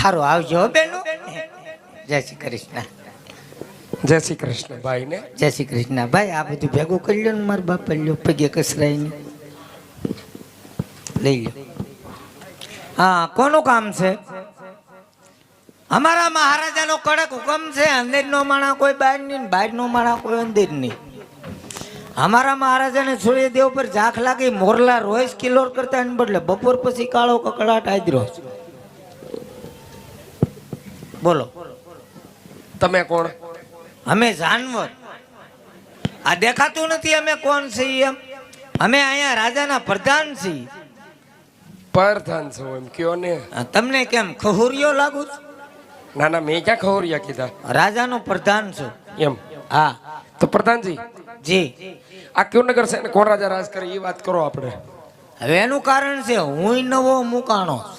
હારું આવજો બેનો. જય શ્રી કૃષ્ણ. જય શ્રી કૃષ્ણ ભાઈ ને. જય શ્રી કૃષ્ણ ભાઈ. આ બધું ભેગું કરી લ્યો ને મારા બાપા લ્યો પગે કસરાઈને લઈ લો. હા કોનું કામ છે? અમારા મહારાજાનો કડક હુકમ છે, અંદર નો માણા કોઈ બહાર નહીં, બહાર નો માણા કોઈ અંદર નહીં. અમારા મહારાજાને સૂર્યદેવ પર ઝાંખ લાગી મોરલા રોજ કિલોર કરતા ને બદલે બપોર પછી કાળો કકડાટ આદરો. બોલો તમે કોણ? અમે જાનવર. આ દેખાતું નથી અમે કોણ છીએ એમ? અમે અહીંયા રાજાના પ્રધાન છીએ. પ્રધાન છો એમ કયો ને. તમને કેમ ખહુરિયો લાગુ છું? ના ના મેં ક્યાં ખવરિયા કીધા. રાજાનો પ્રધાન છું એમ? હા. તો પ્રધાનજી જી આ કયો નગર છે ને કોણ રાજા રાજ કરે એ વાત કરો આપણે. હવે એનું કારણ છે હું નવો મુકાણો.